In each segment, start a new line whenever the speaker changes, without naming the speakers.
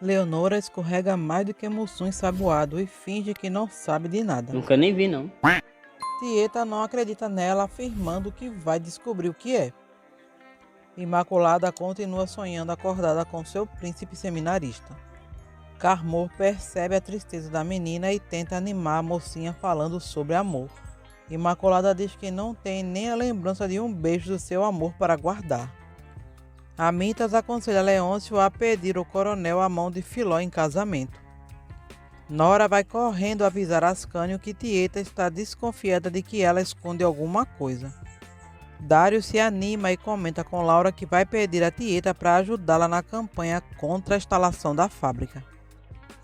Leonora escorrega mais do que Mussum ensaboado e finge que não sabe de nada.
Nunca nem vi, não.
Tieta não acredita nela, afirmando que vai descobrir o que é. Imaculada continua sonhando acordada com seu príncipe seminarista. Carmor percebe a tristeza da menina e tenta animar a mocinha falando sobre amor. Imaculada diz que não tem nem a lembrança de um beijo do seu amor para guardar. Amintas aconselha Leôncio a pedir ao coronel a mão de Filó em casamento. Nora vai correndo avisar Ascânio que Tieta está desconfiada de que ela esconde alguma coisa. Dário se anima e comenta com Laura que vai pedir a Tieta para ajudá-la na campanha contra a instalação da fábrica.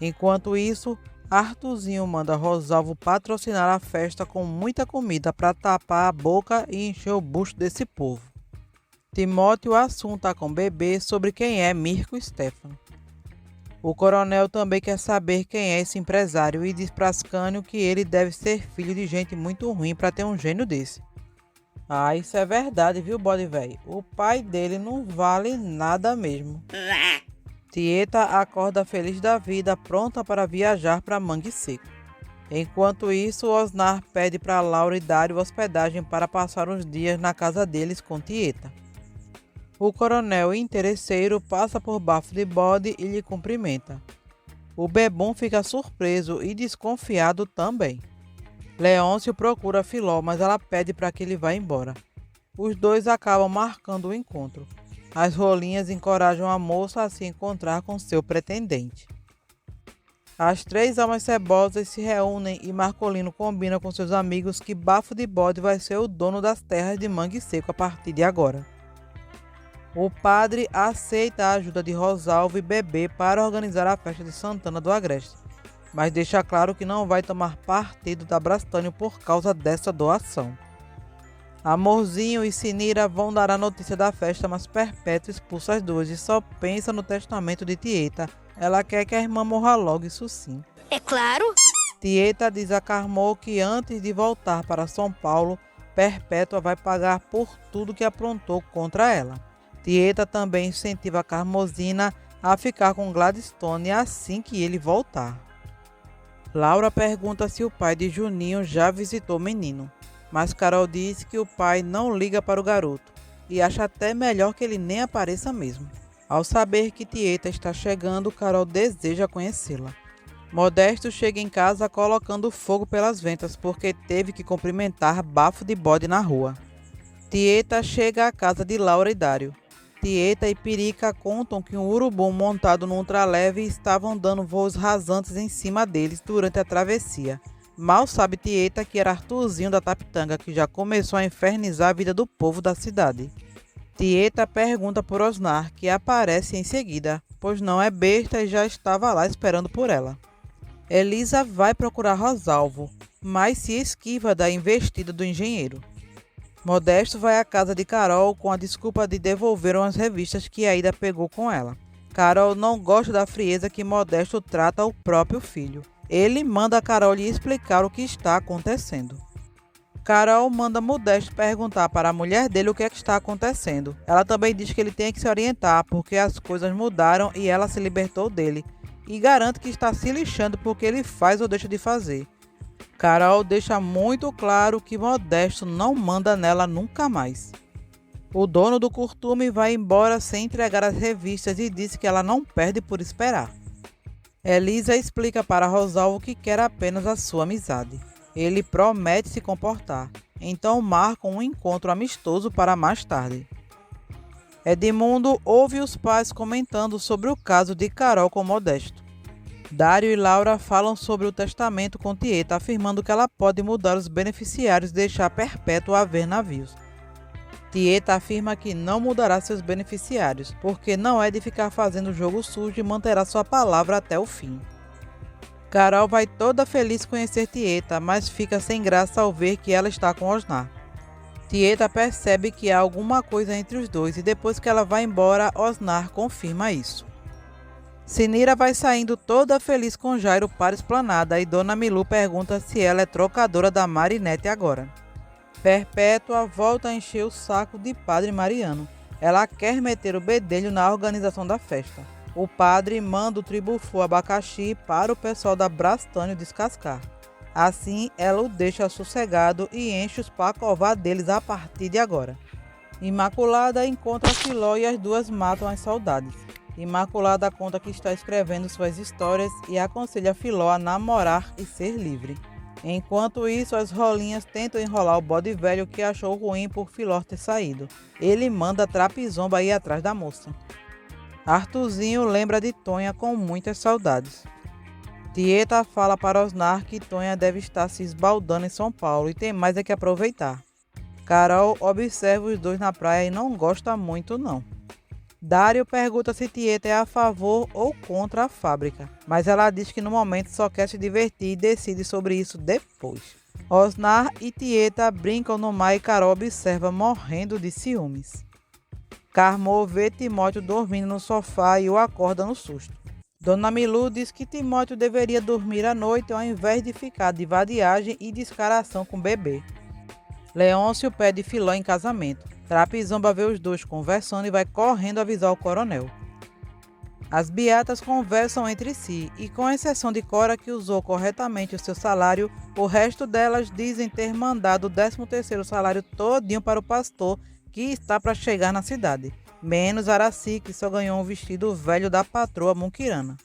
Enquanto isso, Arthurzinho manda Rosalvo patrocinar a festa com muita comida para tapar a boca e encher o bucho desse povo. Timóteo assunta com Bebê sobre quem é Mirko Stefano. O coronel também quer saber quem é esse empresário e diz para Ascânio que ele deve ser filho de gente muito ruim para ter um gênio desse. Ah, isso é verdade, viu, bode velho? O pai dele não vale nada mesmo. Tieta acorda feliz da vida, pronta para viajar para Mangue Seco. Enquanto isso, Osnar pede para Laura e Dário hospedagem para passar os dias na casa deles com Tieta. O coronel interesseiro passa por Bafo de Bode e lhe cumprimenta. O bebum fica surpreso e desconfiado também. Leôncio procura Filó, mas ela pede para que ele vá embora. Os dois acabam marcando o encontro. As rolinhas encorajam a moça a se encontrar com seu pretendente. As três almas cebosas se reúnem e Marcolino combina com seus amigos que Bafo de Bode vai ser o dono das terras de Mangue Seco a partir de agora. O padre aceita a ajuda de Rosalvo e Bebê para organizar a festa de Santana do Agreste, mas deixa claro que não vai tomar partido da Brastânio por causa dessa doação. Amorzinho e Sinira vão dar a notícia da festa, mas Perpétua expulsa as duas e só pensa no testamento de Tieta. Ela quer que a irmã morra logo, isso sim.
É claro.
Tieta diz a Carmor que antes de voltar para São Paulo, Perpétua vai pagar por tudo que aprontou contra ela. Tieta também incentiva a Carmosina a ficar com Gladstone assim que ele voltar. Laura pergunta se o pai de Juninho já visitou o menino, mas Carol diz que o pai não liga para o garoto e acha até melhor que ele nem apareça mesmo. Ao saber que Tieta está chegando, Carol deseja conhecê-la. Modesto chega em casa colocando fogo pelas ventas porque teve que cumprimentar Bafo de Bode na rua. Tieta chega à casa de Laura e Dário. Tieta e Pirica contam que um urubu montado no ultraleve estavam dando voos rasantes em cima deles durante a travessia. Mal sabe Tieta que era Arthurzinho da Tapitanga, que já começou a infernizar a vida do povo da cidade. Tieta pergunta por Osnar, que aparece em seguida, pois não é besta e já estava lá esperando por ela. Elisa vai procurar Rosalvo, mas se esquiva da investida do engenheiro. Modesto vai à casa de Carol com a desculpa de devolver umas revistas que Aida pegou com ela. Carol não gosta da frieza que Modesto trata o próprio filho. Ele manda Carol lhe explicar o que está acontecendo. Carol manda Modesto perguntar para a mulher dele o que é que está acontecendo. Ela também diz que ele tem que se orientar porque as coisas mudaram e ela se libertou dele. E garante que está se lixando porque ele faz ou deixa de fazer. Carol deixa muito claro que Modesto não manda nela nunca mais. O dono do curtume vai embora sem entregar as revistas e diz que ela não perde por esperar. Elisa explica para Rosalvo que quer apenas a sua amizade. Ele promete se comportar, então marcam um encontro amistoso para mais tarde. Edmundo ouve os pais comentando sobre o caso de Carol com Modesto. Dário e Laura falam sobre o testamento com Tieta, afirmando que ela pode mudar os beneficiários e deixar Perpétua haver navios. Tieta afirma que não mudará seus beneficiários, porque não é de ficar fazendo jogo sujo e manterá sua palavra até o fim. Carol vai toda feliz conhecer Tieta, mas fica sem graça ao ver que ela está com Osnar. Tieta percebe que há alguma coisa entre os dois e depois que ela vai embora, Osnar confirma isso. Sinira vai saindo toda feliz com Jairo para a esplanada e Dona Milu pergunta se ela é trocadora da Marinette agora. Perpétua volta a encher o saco de Padre Mariano. Ela quer meter o bedelho na organização da festa. o padre manda o tribufu abacaxi para o pessoal da Brastânia descascar. Assim, ela o deixa sossegado e enche os pacová deles a partir de agora. Imaculada encontra Filó e as duas matam as saudades. Imaculada conta que está escrevendo suas histórias e aconselha Filó a namorar e ser livre. Enquanto isso, as rolinhas tentam enrolar o bode velho que achou ruim por Filó ter saído. Ele manda Trapizomba ir atrás da moça. Arthurzinho lembra de Tonha com muitas saudades. Tieta fala para Osnar que Tonha deve estar se esbaldando em São Paulo e tem mais é que aproveitar. Carol observa os dois na praia e não gosta muito não. Dário pergunta se Tieta é a favor ou contra a fábrica, mas ela diz que no momento só quer se divertir e decide sobre isso depois. Osnar e Tieta brincam no mar e Carol observa morrendo de ciúmes. Carmo vê Timóteo dormindo no sofá e o acorda no susto. Dona Milu diz que Timóteo deveria dormir à noite ao invés de ficar de vadiagem e descaração com o bebê. Leôncio pede Filó em casamento. Trapizomba vê os dois conversando e vai correndo avisar o coronel. As beatas conversam entre si e, com exceção de Cora, que usou corretamente o seu salário, o resto delas dizem ter mandado o 13º salário todinho para o pastor que está para chegar na cidade, menos Araci, que só ganhou um vestido velho da patroa Muquirana.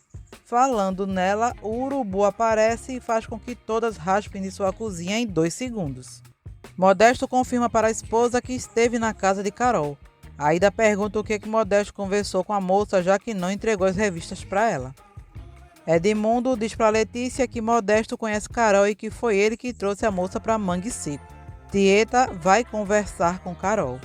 Falando nela, o urubu aparece e faz com que todas raspem de sua cozinha em 2 segundos. Modesto confirma para a esposa que esteve na casa de Carol. Aida pergunta o que Modesto conversou com a moça, já que não entregou as revistas para ela. Edmundo diz para Letícia que Modesto conhece Carol e que foi ele que trouxe a moça para Mangue Seco. Tieta vai conversar com Carol.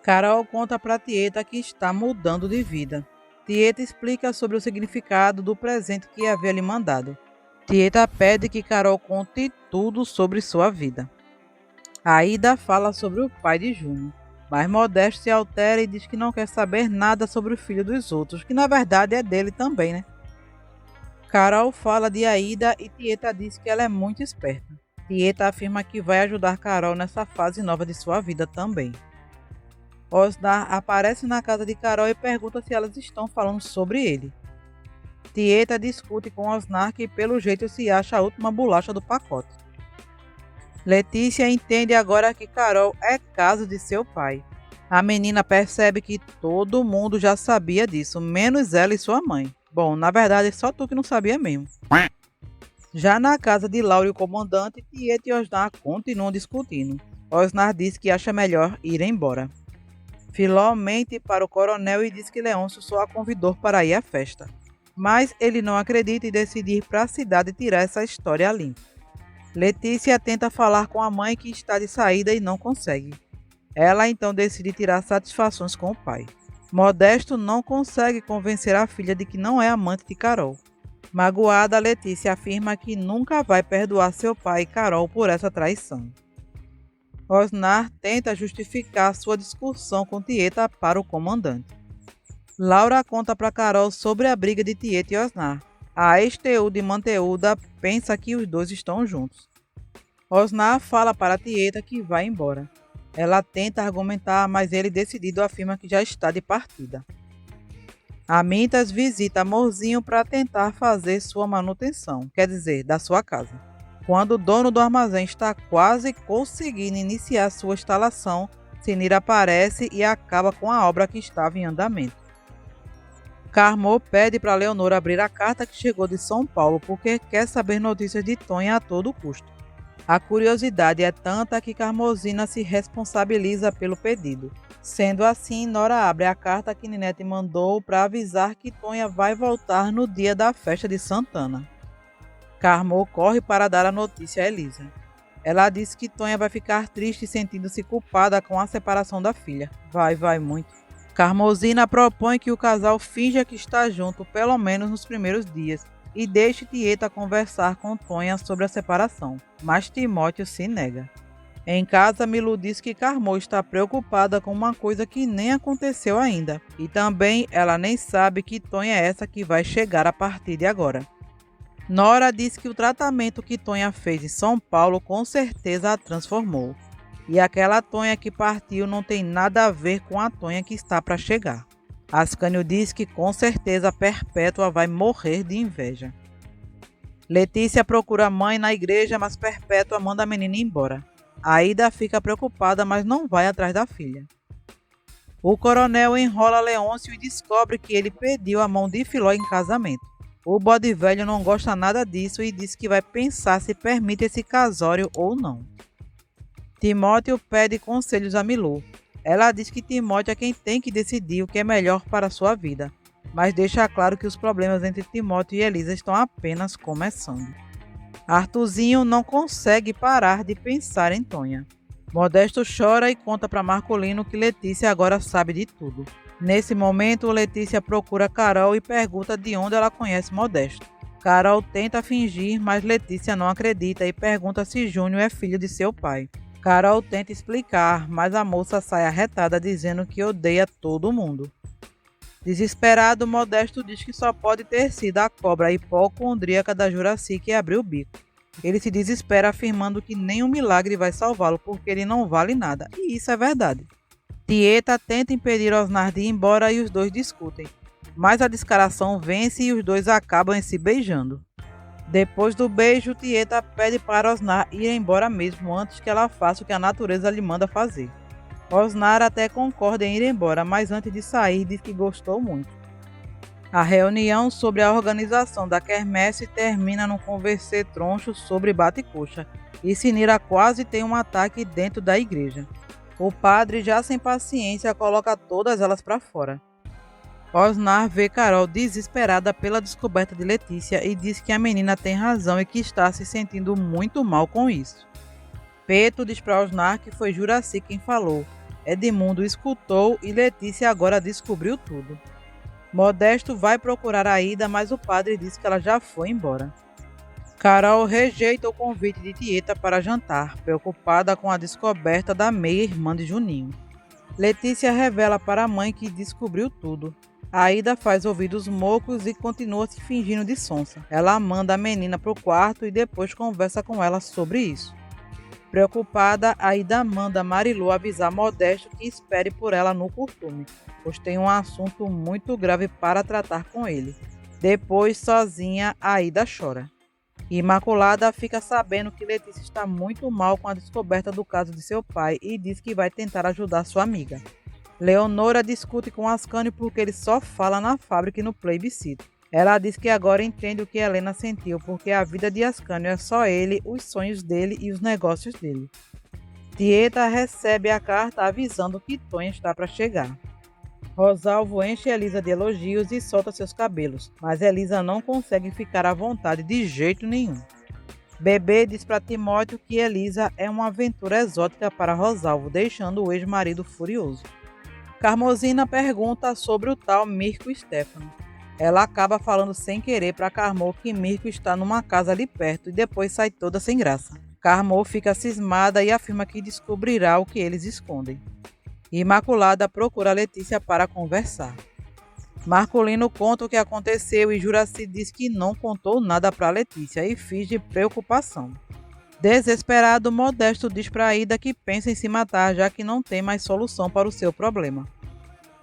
Carol conta para Tieta que está mudando de vida. Tieta explica sobre o significado do presente que havia lhe mandado. Tieta pede que Carol conte tudo sobre sua vida. Aida fala sobre o pai de Júnior, mas Modesto se altera e diz que não quer saber nada sobre o filho dos outros, que na verdade é dele também, né? Carol fala de Aida e Tieta diz que ela é muito esperta. Tieta afirma que vai ajudar Carol nessa fase nova de sua vida também. Osnar aparece na casa de Carol e pergunta se elas estão falando sobre ele. Tieta discute com Osnar que pelo jeito se acha a última bolacha do pacote. Letícia entende agora que Carol é caso de seu pai. A menina percebe que todo mundo já sabia disso, menos ela e sua mãe. Bom, na verdade só tu que não sabia mesmo. Já na casa de Laura e o comandante, Tieta e Osnar continuam discutindo. Osnar diz que acha melhor ir embora. Filó mente para o coronel e diz que Leôncio só a convidou para ir à festa. Mas ele não acredita e decide ir para a cidade e tirar essa história limpa. Letícia tenta falar com a mãe que está de saída e não consegue. Ela então decide tirar satisfações com o pai. Modesto não consegue convencer a filha de que não é amante de Carol. Magoada, Letícia afirma que nunca vai perdoar seu pai e Carol por essa traição. Osnar tenta justificar sua discussão com Tieta para o comandante. Laura conta para Carol sobre a briga de Tieta e Osnar. A ex-TU de Manteúda pensa que os dois estão juntos. Osnar fala para Tieta que vai embora. Ela tenta argumentar, mas ele decidido afirma que já está de partida. Amintas visita Amorzinho para tentar fazer sua manutenção, quer dizer, da sua casa. Quando o dono do armazém está quase conseguindo iniciar sua instalação, Sinira aparece e acaba com a obra que estava em andamento. Carmo pede para Leonor abrir a carta que chegou de São Paulo porque quer saber notícias de Tonha a todo custo. A curiosidade é tanta que Carmozina se responsabiliza pelo pedido. Sendo assim, Nora abre a carta que Ninete mandou para avisar que Tonha vai voltar no dia da festa de Santana. Carmo corre para dar a notícia a Elisa. Ela diz que Tonha vai ficar triste sentindo-se culpada com a separação da filha. Vai muito. Carmozina propõe que o casal finja que está junto pelo menos nos primeiros dias e deixe Tieta conversar com Tonha sobre a separação, mas Timóteo se nega. Em casa, Milu diz que Carmo está preocupada com uma coisa que nem aconteceu ainda e também ela nem sabe que Tonha é essa que vai chegar a partir de agora. Nora diz que o tratamento que Tonha fez em São Paulo com certeza a transformou. E aquela Tonha que partiu não tem nada a ver com a Tonha que está para chegar. Ascânio diz que com certeza Perpétua vai morrer de inveja. Letícia procura a mãe na igreja, mas Perpétua manda a menina embora. Aida fica preocupada, mas não vai atrás da filha. O coronel enrola Leôncio e descobre que ele pediu a mão de Filó em casamento. O bode velho não gosta nada disso e diz que vai pensar se permite esse casório ou não. Timóteo pede conselhos a Milô. Ela diz que Timóteo é quem tem que decidir o que é melhor para a sua vida, mas deixa claro que os problemas entre Timóteo e Elisa estão apenas começando. Arthurzinho não consegue parar de pensar em Tonha. Modesto chora e conta para Marcolino que Letícia agora sabe de tudo. Nesse momento, Letícia procura Carol e pergunta de onde ela conhece Modesto. Carol tenta fingir, mas Letícia não acredita e pergunta se Júnior é filho de seu pai. Carol tenta explicar, mas a moça sai arretada dizendo que odeia todo mundo. Desesperado, Modesto diz que só pode ter sido a cobra hipocondríaca da Juraci que abriu o bico. Ele se desespera afirmando que nenhum milagre vai salvá-lo porque ele não vale nada, e isso é verdade. Tieta tenta impedir Osnar de ir embora e os dois discutem, mas a descaração vence e os dois acabam se beijando. Depois do beijo, Tieta pede para Osnar ir embora mesmo antes que ela faça o que a natureza lhe manda fazer. Osnar até concorda em ir embora, mas antes de sair diz que gostou muito. A reunião sobre a organização da quermesse termina num converser troncho sobre bate-coxa, e Sinira quase tem um ataque dentro da igreja. O padre, já sem paciência, coloca todas elas para fora. Osnar vê Carol desesperada pela descoberta de Letícia e diz que a menina tem razão e que está se sentindo muito mal com isso. Peto diz para Osnar que foi Juraci quem falou. Edmundo escutou e Letícia agora descobriu tudo. Modesto vai procurar Aida, mas o padre diz que ela já foi embora. Carol rejeita o convite de Tieta para jantar, preocupada com a descoberta da meia-irmã de Juninho. Letícia revela para a mãe que descobriu tudo. Aida faz ouvidos mocos e continua se fingindo de sonsa. Ela manda a menina para o quarto e depois conversa com ela sobre isso. Preocupada, Aida manda Marilu avisar Modesto que espere por ela no curtume, pois tem um assunto muito grave para tratar com ele. Depois, sozinha, Aida chora. Imaculada fica sabendo que Letícia está muito mal com a descoberta do caso de seu pai e diz que vai tentar ajudar sua amiga. Leonora discute com Ascânio porque ele só fala na fábrica e no plebiscito. Ela diz que agora entende o que Helena sentiu, porque a vida de Ascânio é só ele, os sonhos dele e os negócios dele. Tieta recebe a carta avisando que Tonha está para chegar. Rosalvo enche Elisa de elogios e solta seus cabelos, mas Elisa não consegue ficar à vontade de jeito nenhum. Bebê diz para Timóteo que Elisa é uma aventura exótica para Rosalvo, deixando o ex-marido furioso. Carmosina pergunta sobre o tal Mirko Stefano. Ela acaba falando sem querer para Carmo que Mirko está numa casa ali perto e depois sai toda sem graça. Carmo fica cismada e afirma que descobrirá o que eles escondem. Imaculada procura Letícia para conversar. Marcolino conta o que aconteceu e Juraci diz que não contou nada para Letícia e finge preocupação. Desesperado, Modesto diz para Aida que pensa em se matar, já que não tem mais solução para o seu problema.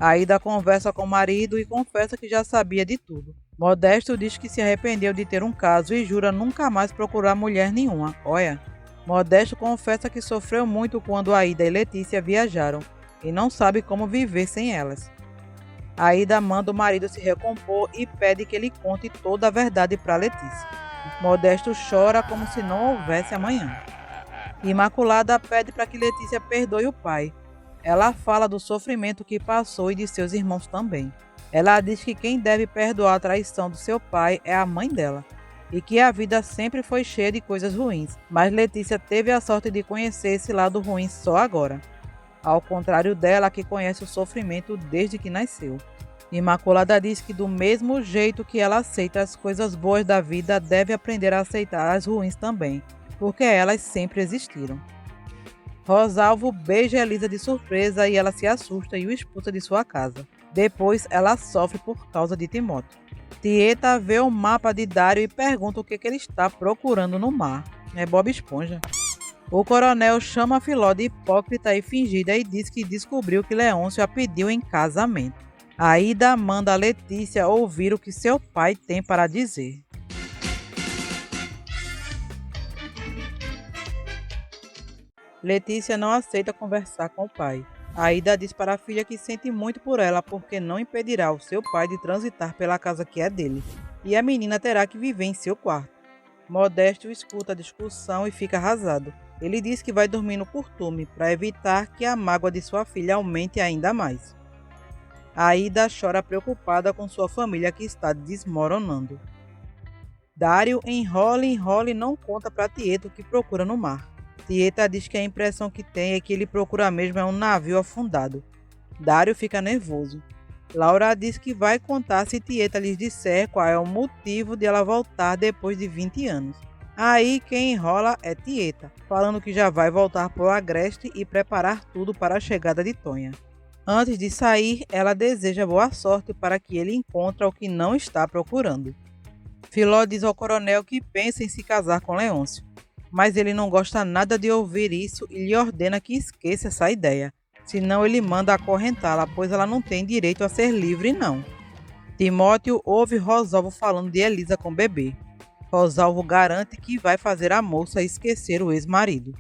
Aida conversa com o marido e confessa que já sabia de tudo. Modesto diz que se arrependeu de ter um caso e jura nunca mais procurar mulher nenhuma. Olha, Modesto confessa que sofreu muito quando Aida e Letícia viajaram e não sabe como viver sem elas. Aida manda o marido se recompor e pede que ele conte toda a verdade para Letícia. Modesto chora como se não houvesse amanhã. Imaculada pede para que Letícia perdoe o pai. Ela fala do sofrimento que passou e de seus irmãos também. Ela diz que quem deve perdoar a traição do seu pai é a mãe dela, e que a vida sempre foi cheia de coisas ruins, mas Letícia teve a sorte de conhecer esse lado ruim só agora. Ao contrário dela, que conhece o sofrimento desde que nasceu. Imaculada diz que do mesmo jeito que ela aceita as coisas boas da vida, deve aprender a aceitar as ruins também, porque elas sempre existiram. Rosalvo beija Elisa de surpresa e ela se assusta e o expulsa de sua casa. Depois ela sofre por causa de Timóteo. Tieta vê o mapa de Dário e pergunta o que ele está procurando no mar. É Bob Esponja. O coronel chama Filó de hipócrita e fingida e diz que descobriu que Leôncio a pediu em casamento. Aida manda a Letícia ouvir o que seu pai tem para dizer. Letícia não aceita conversar com o pai. Aida diz para a filha que sente muito por ela porque não impedirá o seu pai de transitar pela casa que é dele, e a menina terá que viver em seu quarto. Modesto escuta a discussão e fica arrasado. Ele diz que vai dormir no curtume para evitar que a mágoa de sua filha aumente ainda mais. Aida chora preocupada com sua família que está desmoronando. Dário enrola e não conta para Tieta o que procura no mar. Tieta diz que a impressão que tem é que ele procura mesmo um navio afundado. Dário fica nervoso. Laura diz que vai contar se Tieta lhes disser qual é o motivo de ela voltar depois de 20 anos. Aí quem enrola é Tieta, falando que já vai voltar para o Agreste e preparar tudo para a chegada de Tonha. Antes de sair, ela deseja boa sorte para que ele encontre o que não está procurando. Filó diz ao coronel que pensa em se casar com Leôncio, mas ele não gosta nada de ouvir isso e lhe ordena que esqueça essa ideia, senão ele manda acorrentá-la, pois ela não tem direito a ser livre não. Timóteo ouve Rosalvo falando de Elisa com Bebê. Rosalvo garante que vai fazer a moça esquecer o ex-marido.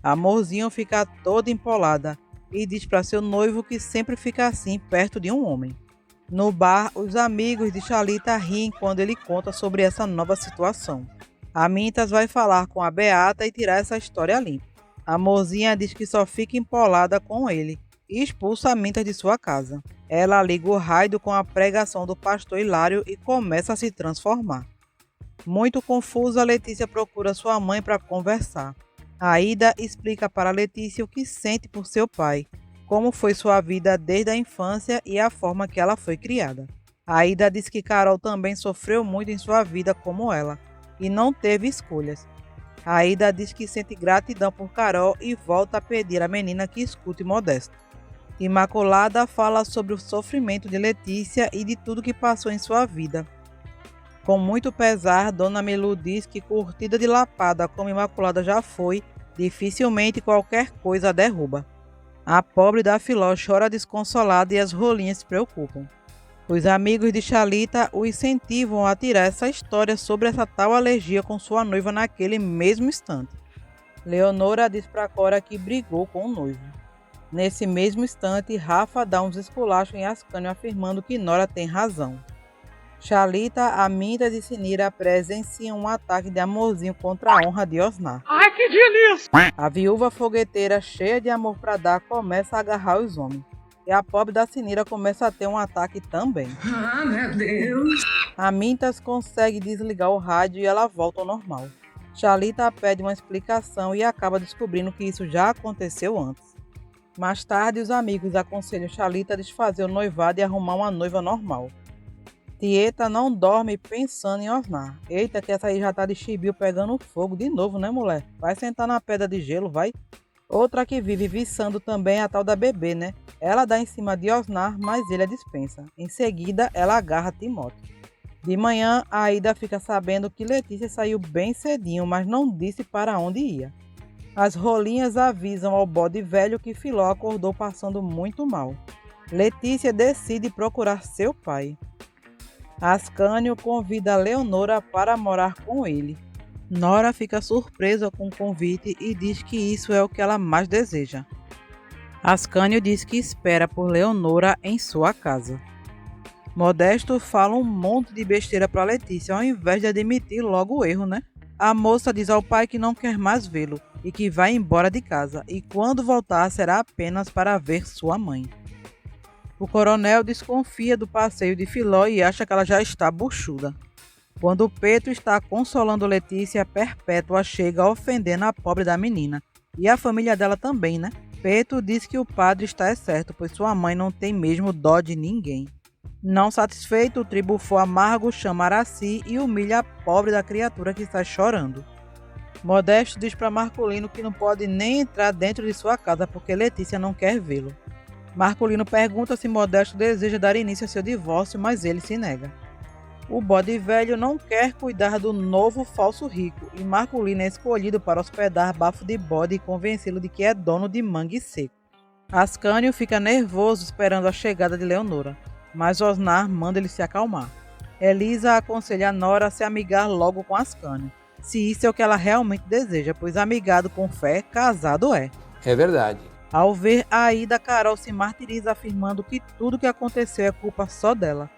Amorzinho fica toda empolada e diz para seu noivo que sempre fica assim perto de um homem. No bar, os amigos de Chalita riem quando ele conta sobre essa nova situação. A Mintas vai falar com a Beata e tirar essa história limpa. A Mozinha diz que só fica empolada com ele e expulsa a Mintas de sua casa. Ela liga o rádio com a pregação do pastor Hilário e começa a se transformar. Muito confusa, Letícia procura sua mãe para conversar. Aida explica para Letícia o que sente por seu pai, como foi sua vida desde a infância e a forma que ela foi criada. Aida diz que Carol também sofreu muito em sua vida como ela, e não teve escolhas. Aida diz que sente gratidão por Carol e volta a pedir à menina que escute Modesto. Imaculada fala sobre o sofrimento de Letícia e de tudo que passou em sua vida. Com muito pesar, Dona Melu diz que curtida de lapada como Imaculada já foi, dificilmente qualquer coisa a derruba. A pobre da Filó chora desconsolada e as rolinhas se preocupam. Os amigos de Chalita o incentivam a tirar essa história sobre essa tal alergia com sua noiva naquele mesmo instante. Leonora diz para Cora que brigou com o noivo. Nesse mesmo instante, Rafa dá uns esculachos em Ascânio afirmando que Nora tem razão. Chalita, Amintas e Sinira presenciam um ataque de Amorzinho contra a honra de Osnar.
Ai, que delícia!
A viúva fogueteira, cheia de amor para dar, começa a agarrar os homens. E a pobre da Sinira começa a ter um ataque também.
Ah, meu Deus!
Amintas consegue desligar o rádio e ela volta ao normal. Chalita pede uma explicação e acaba descobrindo que isso já aconteceu antes. Mais tarde, os amigos aconselham Chalita a desfazer o noivado e arrumar uma noiva normal. Tieta não dorme pensando em Osnar. Eita, que essa aí já tá de chibio pegando fogo de novo, né, mulher? Vai sentar na pedra de gelo, vai. Outra que vive viçando também é a tal da Bebê, né? Ela dá em cima de Osnar, mas ele a dispensa. Em seguida, ela agarra Timóteo. De manhã, a Aida fica sabendo que Letícia saiu bem cedinho, mas não disse para onde ia. As rolinhas avisam ao bode velho que Filó acordou passando muito mal. Letícia decide procurar seu pai. Ascânio convida Leonora para morar com ele. Nora fica surpresa com o convite e diz que isso é o que ela mais deseja. Ascânio diz que espera por Leonora em sua casa. Modesto fala um monte de besteira para Letícia ao invés de admitir logo o erro, né? A moça diz ao pai que não quer mais vê-lo e que vai embora de casa e quando voltar será apenas para ver sua mãe. O coronel desconfia do passeio de Filó e acha que ela já está buchuda. Quando Petro está consolando Letícia, Perpétua chega ofendendo a pobre da menina. E a família dela também, né? Petro diz que o padre está certo, pois sua mãe não tem mesmo dó de ninguém. Não satisfeito, o tribufo amargo chama Araci e humilha a pobre da criatura que está chorando. Modesto diz para Marculino que não pode nem entrar dentro de sua casa porque Letícia não quer vê-lo. Marculino pergunta se Modesto deseja dar início a seu divórcio, mas ele se nega. O bode velho não quer cuidar do novo falso rico e Marculino é escolhido para hospedar Bafo de Bode e convencê-lo de que é dono de Mangue Seco. Ascânio fica nervoso esperando a chegada de Leonora, mas Osnar manda ele se acalmar. Elisa aconselha a Nora a se amigar logo com Ascânio, se isso é o que ela realmente deseja, pois amigado com fé, casado é.
É verdade.
Ao ver Aida, Carol se martiriza afirmando que tudo o que aconteceu é culpa só dela.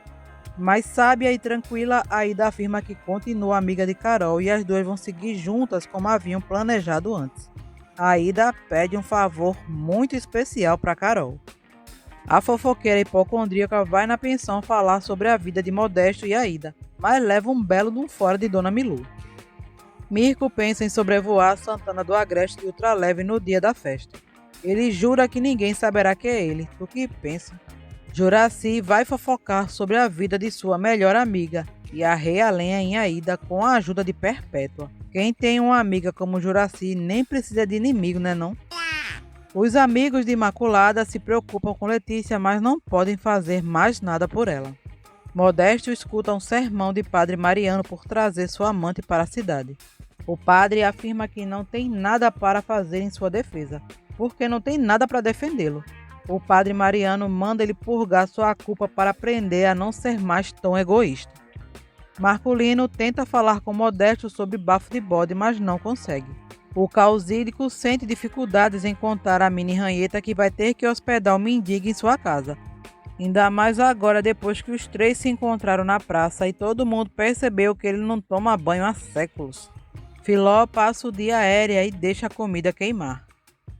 Mas sábia e tranquila, Aida afirma que continua amiga de Carol e as duas vão seguir juntas como haviam planejado antes. Aida pede um favor muito especial para Carol. A fofoqueira hipocondríaca vai na pensão falar sobre a vida de Modesto e Aida, mas leva um belo de um fora de Dona Milu. Mirko pensa em sobrevoar Santana do Agreste de ultraleve no dia da festa. Ele jura que ninguém saberá que é ele. O que pensa? Juraci vai fofocar sobre a vida de sua melhor amiga e arreia a lenha em Aida com a ajuda de Perpétua. Quem tem uma amiga como Juraci nem precisa de inimigo, né não? Os amigos de Imaculada se preocupam com Letícia, mas não podem fazer mais nada por ela. Modesto escuta um sermão de Padre Mariano por trazer sua amante para a cidade. O padre afirma que não tem nada para fazer em sua defesa, porque não tem nada para defendê-lo. O Padre Mariano manda ele purgar sua culpa para aprender a não ser mais tão egoísta. Marculino tenta falar com Modesto sobre Bafo de Bode, mas não consegue. O Causílico sente dificuldades em contar a mini ranheta que vai ter que hospedar o mendigo em sua casa. Ainda mais agora depois que os três se encontraram na praça e todo mundo percebeu que ele não toma banho há séculos. Filó passa o dia aérea e deixa a comida queimar.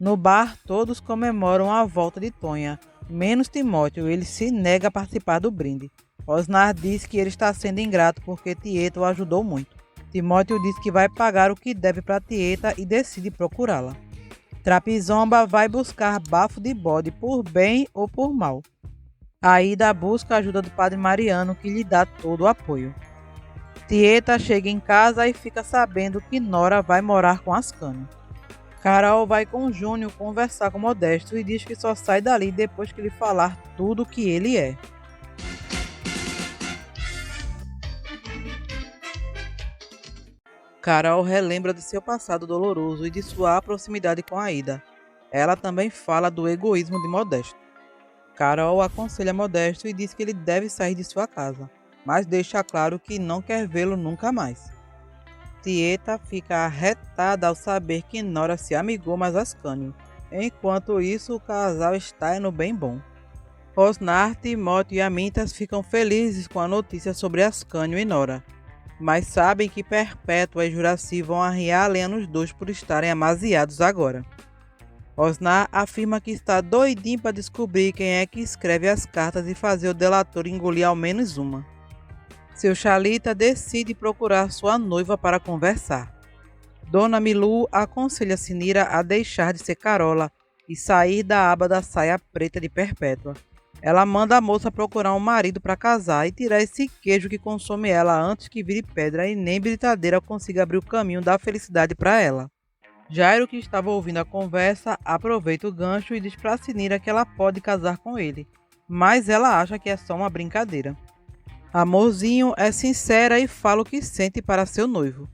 No bar, todos comemoram a volta de Tonha, menos Timóteo, ele se nega a participar do brinde. Osnar diz que ele está sendo ingrato porque Tieta o ajudou muito. Timóteo diz que vai pagar o que deve para Tieta e decide procurá-la. Trapizomba vai buscar Bafo de Bode por bem ou por mal. Aida busca a ajuda do Padre Mariano, que lhe dá todo o apoio. Tieta chega em casa e fica sabendo que Nora vai morar com Ascânio. Carol vai com Júnior conversar com Modesto e diz que só sai dali depois que lhe falar tudo o que ele é. Carol relembra de seu passado doloroso e de sua proximidade com Aida. Ela também fala do egoísmo de Modesto. Carol aconselha Modesto e diz que ele deve sair de sua casa, mas deixa claro que não quer vê-lo nunca mais. Tieta fica arretada ao saber que Nora se amigou mais Ascânio. Enquanto isso, o casal está no bem bom. Osnar, Timóteo e Amintas ficam felizes com a notícia sobre Ascânio e Nora, mas sabem que Perpétua e Juraci vão arriar a lenha nos dois por estarem amaziados agora. Osnar afirma que está doidinho para descobrir quem é que escreve as cartas e fazer o delator engolir ao menos uma. Seu Chalita decide procurar sua noiva para conversar. Dona Milu aconselha Sinira a deixar de ser carola e sair da aba da saia preta de Perpétua. Ela manda a moça procurar um marido para casar e tirar esse queijo que consome ela antes que vire pedra e nem britadeira consiga abrir o caminho da felicidade para ela. Jairo, que estava ouvindo a conversa, aproveita o gancho e diz para Sinira que ela pode casar com ele, mas ela acha que é só uma brincadeira. Amorzinho é sincera e fala o que sente para seu noivo.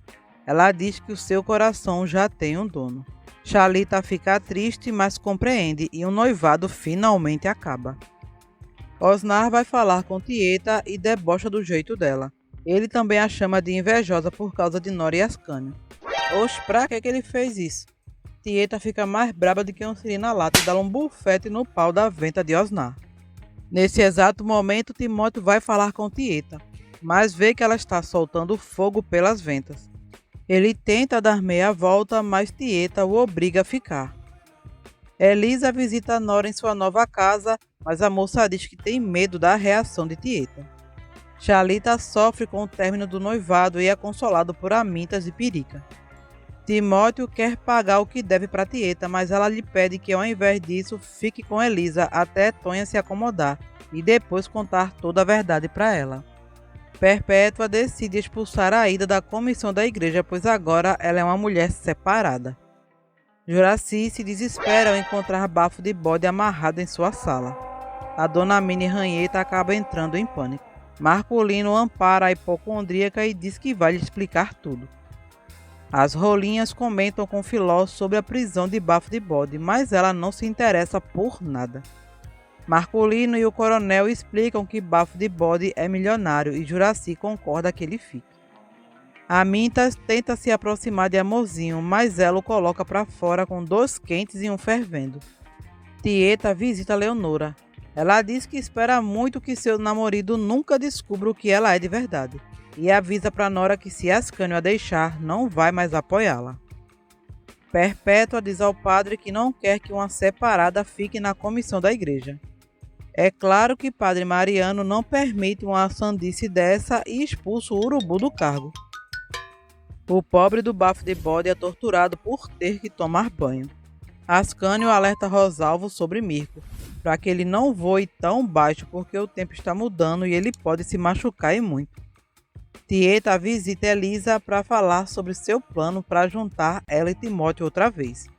Ela diz que o seu coração já tem um dono. Chalita fica triste, mas compreende e o noivado finalmente acaba. Osnar vai falar com Tieta e debocha do jeito dela. Ele também a chama de invejosa por causa de Nora e Ascânio. Oxe, pra que ele fez isso? Tieta fica mais braba do que um siri na lata e dá um bufete no pau da venta de Osnar. Nesse exato momento, Timóteo vai falar com Tieta, mas vê que ela está soltando fogo pelas ventas. Ele tenta dar meia volta, mas Tieta o obriga a ficar. Elisa visita Nora em sua nova casa, mas a moça diz que tem medo da reação de Tieta. Chalita sofre com o término do noivado e é consolado por Amintas e Pirica. Timóteo quer pagar o que deve para Tieta, mas ela lhe pede que ao invés disso fique com Elisa até Tonha se acomodar e depois contar toda a verdade para ela. Perpétua decide expulsar Aida da comissão da igreja, pois agora ela é uma mulher separada. Juraci se desespera ao encontrar Bafo de Bode amarrado em sua sala. A dona Mini Ranheta acaba entrando em pânico. Marculino ampara a hipocondríaca e diz que vai lhe explicar tudo. As rolinhas comentam com Filó sobre a prisão de Bafo de Bode, mas ela não se interessa por nada. Marculino e o coronel explicam que Bafo de Bode é milionário e Juraci concorda que ele fique. Amintas tenta se aproximar de Amorzinho, mas ela o coloca para fora com 2 quentes e um fervendo. Tieta visita Leonora. Ela diz que espera muito que seu namorado nunca descubra o que ela é de verdade e avisa para Nora que se Ascânio a deixar, não vai mais apoiá-la. Perpétua diz ao padre que não quer que uma separada fique na comissão da igreja. É claro que padre Mariano não permite uma sandice dessa e expulsa o urubu do cargo. O pobre do Bafo de Bode é torturado por ter que tomar banho. Ascânio alerta Rosalvo sobre Mirco, para que ele não voe tão baixo porque o tempo está mudando e ele pode se machucar e muito. Tieta visita Elisa para falar sobre seu plano para juntar ela e Timóteo outra vez.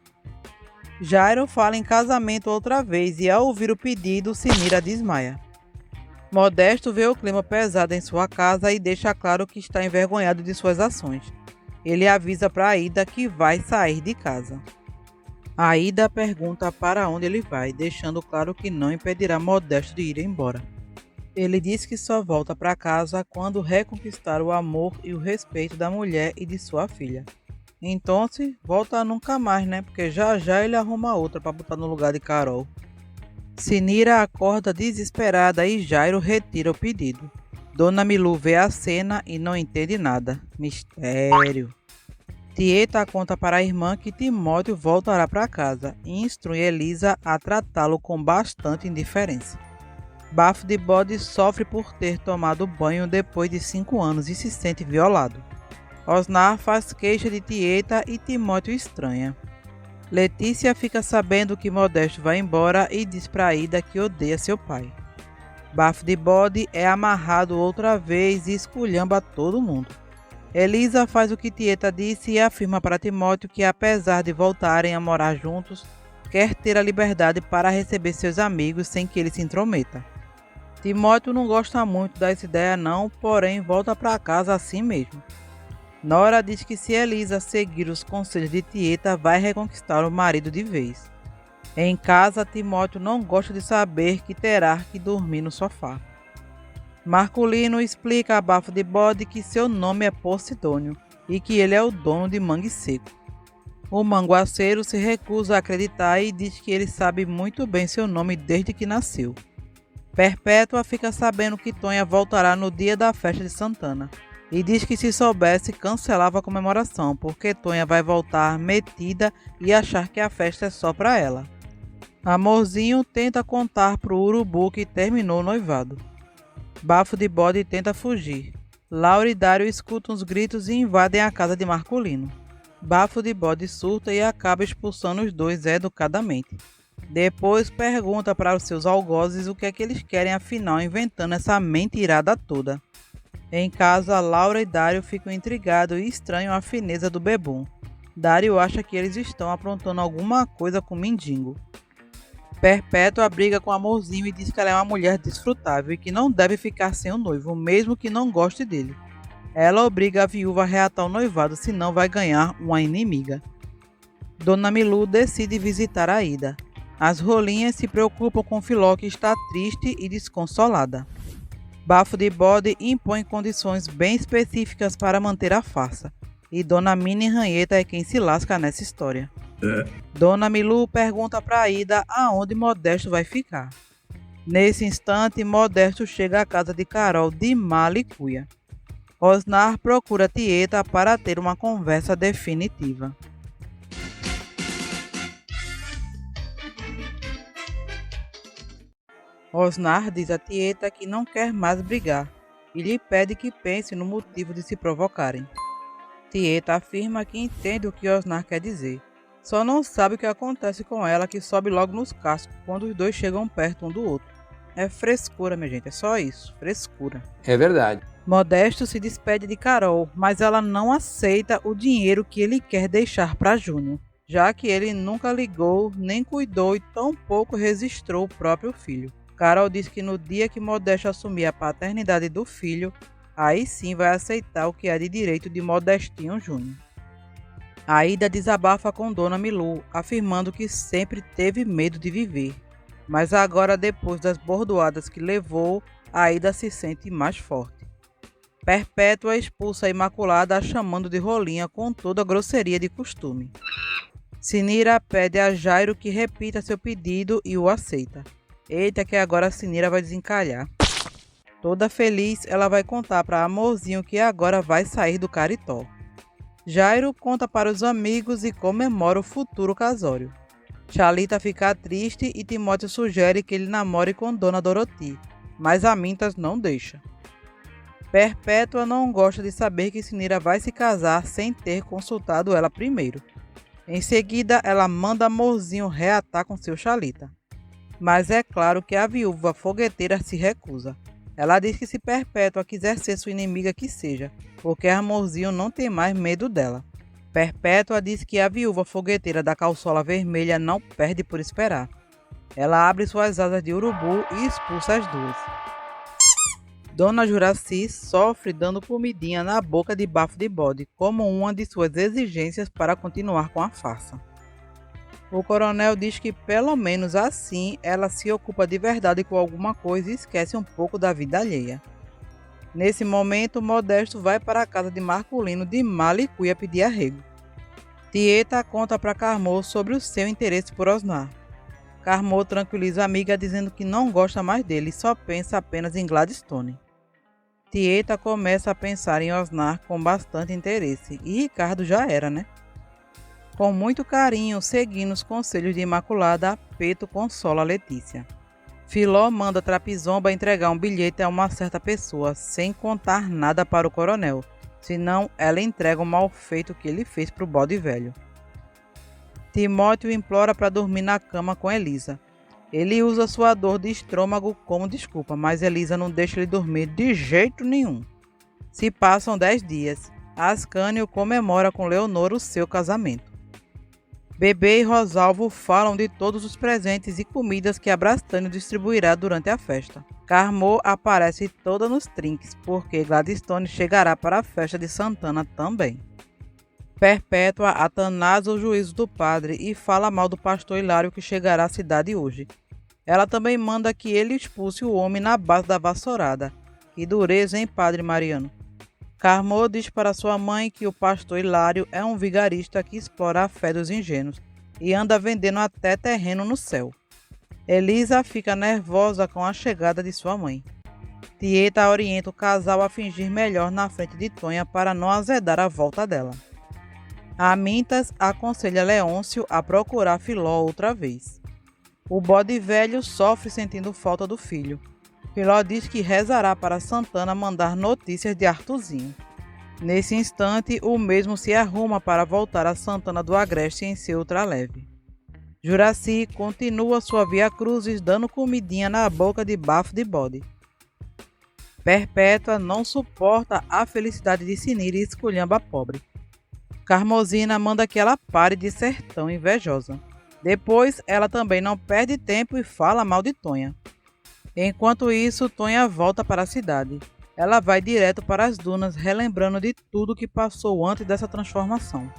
Jairo fala em casamento outra vez e ao ouvir o pedido, Sinira desmaia. Modesto vê o clima pesado em sua casa e deixa claro que está envergonhado de suas ações. Ele avisa para Aida que vai sair de casa. Aida pergunta para onde ele vai, deixando claro que não impedirá Modesto de ir embora. Ele diz que só volta para casa quando reconquistar o amor e o respeito da mulher e de sua filha. Então, volta nunca mais, né? Porque já já ele arruma outra para botar no lugar de Carol. Sinira acorda desesperada e Jairo retira o pedido. Dona Milu vê a cena e não entende nada. Mistério. Tieta conta para a irmã que Timóteo voltará para casa e instrui Elisa a tratá-lo com bastante indiferença. Bafo de Bode sofre por ter tomado banho depois de 5 anos e se sente violado. Osnar faz queixa de Tieta e Timóteo estranha. Letícia fica sabendo que Modesto vai embora e diz para Ida que odeia seu pai. Bafo de Bode é amarrado outra vez e esculhamba todo mundo. Elisa faz o que Tieta disse e afirma para Timóteo que, apesar de voltarem a morar juntos, quer ter a liberdade para receber seus amigos sem que ele se intrometa. Timóteo não gosta muito dessa ideia não, porém volta para casa assim mesmo. Nora diz que se Elisa seguir os conselhos de Tieta, vai reconquistar o marido de vez. Em casa, Timóteo não gosta de saber que terá que dormir no sofá. Marculino explica a Bafo de Bode que seu nome é Posidônio e que ele é o dono de Mangue Seco. O manguaceiro se recusa a acreditar e diz que ele sabe muito bem seu nome desde que nasceu. Perpétua fica sabendo que Tonha voltará no dia da festa de Santana e diz que se soubesse cancelava a comemoração porque Tonha vai voltar metida e achar que a festa é só para ela. Amorzinho tenta contar pro urubu que terminou o noivado. Bafo de Bode tenta fugir. Laura e Dário escutam os gritos e invadem a casa de Marculino. Bafo de Bode surta e acaba expulsando os dois educadamente. Depois pergunta para os seus algozes o que é que eles querem afinal inventando essa mentirada toda. Em casa, Laura e Dário ficam intrigados e estranham a fineza do bebum. Dário acha que eles estão aprontando alguma coisa com o mendigo. Perpétua briga com Amorzinho e diz que ela é uma mulher desfrutável e que não deve ficar sem o noivo, mesmo que não goste dele. Ela obriga a viúva a reatar o noivado, senão vai ganhar uma inimiga. Dona Milu decide visitar a Ida. As rolinhas se preocupam com Filó, que está triste e desconsolada. Bafo de Bode impõe condições bem específicas para manter a farsa, e Dona Mini Ranheta é quem se lasca nessa história. Dona Milu pergunta para Ida aonde Modesto vai ficar. Nesse instante, Modesto chega à casa de Carol de mala e cuia. Osnar procura Tieta para ter uma conversa definitiva. Osnar diz a Tieta que não quer mais brigar e lhe pede que pense no motivo de se provocarem. Tieta afirma que entende o que Osnar quer dizer. Só não sabe o que acontece com ela, que sobe logo nos cascos quando os dois chegam perto um do outro. É frescura, minha gente, é só isso, frescura.
É verdade.
Modesto se despede de Carol, mas ela não aceita o dinheiro que ele quer deixar para Júnior, já que ele nunca ligou, nem cuidou e tampouco registrou o próprio filho. Carol diz que no dia que Modesto assumir a paternidade do filho, aí sim vai aceitar o que é de direito de Modestinho Júnior. Aida desabafa com Dona Milu, afirmando que sempre teve medo de viver, mas agora, depois das bordoadas que levou, Aida se sente mais forte. Perpétua expulsa a Imaculada, a chamando de rolinha com toda a grosseria de costume. Sinira pede a Jairo que repita seu pedido e o aceita. Eita, que agora a Sinira vai desencalhar. Toda feliz, ela vai contar para Amorzinho que agora vai sair do Caritó. Jairo conta para os amigos e comemora o futuro casório. Thalita fica triste e Timóteo sugere que ele namore com Dona Doroti, mas Amintas não deixa. Perpétua não gosta de saber que Sinira vai se casar sem ter consultado ela primeiro. Em seguida, ela manda Amorzinho reatar com seu Thalita. Mas é claro que a viúva fogueteira se recusa. Ela diz que se Perpétua quiser ser sua inimiga que seja, porque Amorzinho não tem mais medo dela. Perpétua diz que a viúva fogueteira da calçola vermelha não perde por esperar. Ela abre suas asas de urubu e expulsa as duas. Dona Juraci sofre dando comidinha na boca de Bafo de Bode, como uma de suas exigências para continuar com a farsa. O coronel diz que pelo menos assim ela se ocupa de verdade com alguma coisa e esquece um pouco da vida alheia. Nesse momento, Modesto vai para a casa de Marculino de Malicuia pedir arrego. Tieta conta para Carmô sobre o seu interesse por Osnar. Carmô tranquiliza a amiga dizendo que não gosta mais dele e só pensa apenas em Gladstone. Tieta começa a pensar em Osnar com bastante interesse, e Ricardo já era, né? Com muito carinho, seguindo os conselhos de Imaculada, Peto consola Letícia. Filó manda Trapizomba entregar um bilhete a uma certa pessoa, sem contar nada para o coronel, senão ela entrega o mal feito que ele fez para o bode velho. Timóteo implora para dormir na cama com Elisa. Ele usa sua dor de estômago como desculpa, mas Elisa não deixa ele dormir de jeito nenhum. Se passam 10 dias. Ascânio comemora com Leonor o seu casamento. Bebê e Rosalvo falam de todos os presentes e comidas que Abrastânio distribuirá durante a festa. Carmô aparece toda nos trinques, porque Gladstone chegará para a festa de Santana também. Perpétua atanasa o juízo do padre e fala mal do pastor Hilário que chegará à cidade hoje. Ela também manda que ele expulse o homem na base da vassourada. Que dureza, hein, padre Mariano? Carmô diz para sua mãe que o pastor Hilário é um vigarista que explora a fé dos ingênuos e anda vendendo até terreno no céu. Elisa fica nervosa com a chegada de sua mãe. Tieta orienta o casal a fingir melhor na frente de Tonha para não azedar a volta dela. Amintas aconselha Leôncio a procurar Filó outra vez. O bode velho sofre sentindo falta do filho. Filó diz que rezará para Santana mandar notícias de Artuzinho. Nesse instante, o mesmo se arruma para voltar a Santana do Agreste em seu ultraleve. Juraci continua sua via cruzes dando comidinha na boca de Bafo de Bode. Perpétua não suporta a felicidade de Sinira e esculhamba a pobre. Carmosina manda que ela pare de ser tão invejosa. Depois, ela também não perde tempo e fala mal de Tonha. Enquanto isso, Tonha volta para a cidade. Ela vai direto para as dunas, relembrando de tudo que passou antes dessa transformação.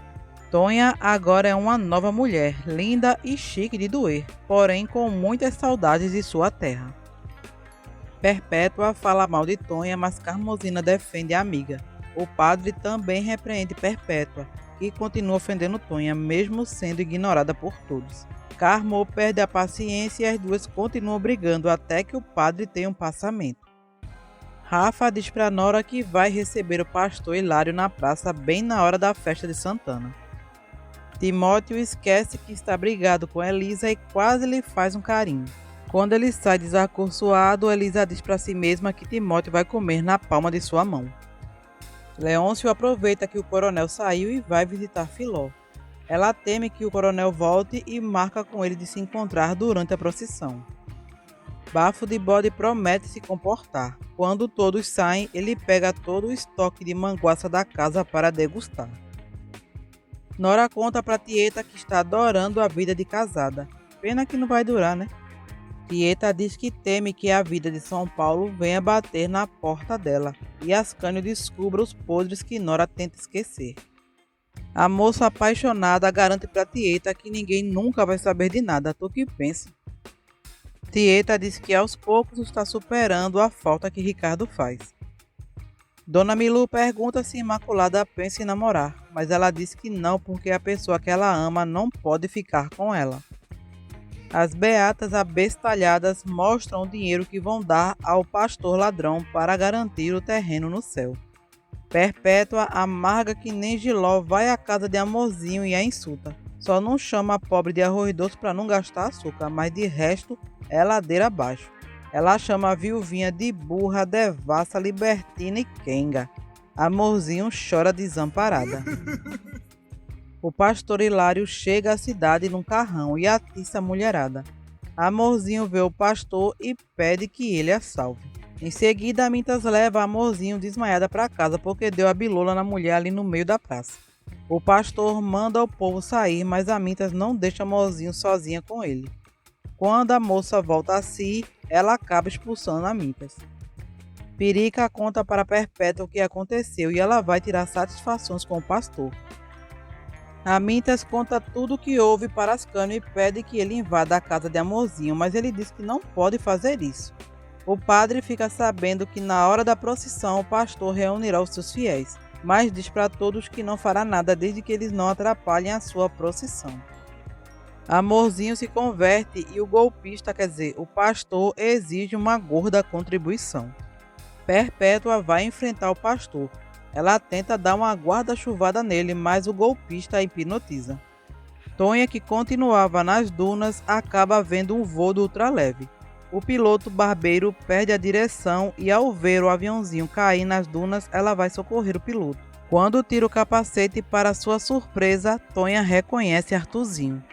Tonha agora é uma nova mulher, linda e chique de doer, porém com muitas saudades de sua terra. Perpétua fala mal de Tonha, mas Carmosina defende a amiga. O padre também repreende Perpétua e continua ofendendo Tonha, mesmo sendo ignorada por todos. Carmô perde a paciência e as duas continuam brigando até que o padre tem um passamento. Rafa diz para Nora que vai receber o pastor Hilário na praça bem na hora da festa de Santana. Timóteo esquece que está brigado com Elisa e quase lhe faz um carinho. Quando ele sai desacursoado, Elisa diz para si mesma que Timóteo vai comer na palma de sua mão. Leôncio aproveita que o coronel saiu e vai visitar Filó. Ela teme que o coronel volte e marca com ele de se encontrar durante a procissão. Bafo de Bode promete se comportar. Quando todos saem, ele pega todo o estoque de manguaça da casa para degustar. Nora conta para Tieta que está adorando a vida de casada. Pena que não vai durar, né? Tieta diz que teme que a vida de São Paulo venha bater na porta dela e Ascânio descubra os podres que Nora tenta esquecer. A moça apaixonada garante para Tieta que ninguém nunca vai saber de nada, tu que pensa. Tieta diz que aos poucos está superando a falta que Ricardo faz. Dona Milu pergunta se Imaculada pensa em namorar, mas ela diz que não porque a pessoa que ela ama não pode ficar com ela. As beatas abestalhadas mostram o dinheiro que vão dar ao pastor ladrão para garantir o terreno no céu. Perpétua, amarga que nem Giló, vai à casa de Amorzinho e a insulta. Só não chama a pobre de arroz doce para não gastar açúcar, mas de resto é ladeira abaixo. Ela chama a viuvinha de burra, devassa, libertina e quenga. Amorzinho chora desamparada. O pastor Hilário chega à cidade num carrão e atiça a mulherada. Amorzinho vê o pastor e pede que ele a salve. Em seguida, a Mintas leva Amorzinho desmaiada para casa porque deu a bilola na mulher ali no meio da praça. O pastor manda o povo sair, mas a Mintas não deixa Amorzinho sozinha com ele. Quando a moça volta a si, ela acaba expulsando a Mintas. Pirica conta para Perpétua o que aconteceu e ela vai tirar satisfações com o pastor. A Mintas conta tudo o que houve para Ascânio e pede que ele invada a casa de Amorzinho, mas ele diz que não pode fazer isso. O padre fica sabendo que na hora da procissão o pastor reunirá os seus fiéis, mas diz para todos que não fará nada desde que eles não atrapalhem a sua procissão. Amorzinho se converte e o golpista, o pastor, exige uma gorda contribuição. Perpétua vai enfrentar o pastor. Ela tenta dar uma guarda-chuvada nele, mas o golpista a hipnotiza. Tonha, que continuava nas dunas, acaba vendo um voo do ultraleve. O piloto barbeiro perde a direção e ao ver o aviãozinho cair nas dunas, ela vai socorrer o piloto. Quando tira o capacete, para sua surpresa, Tonha reconhece Arthurzinho.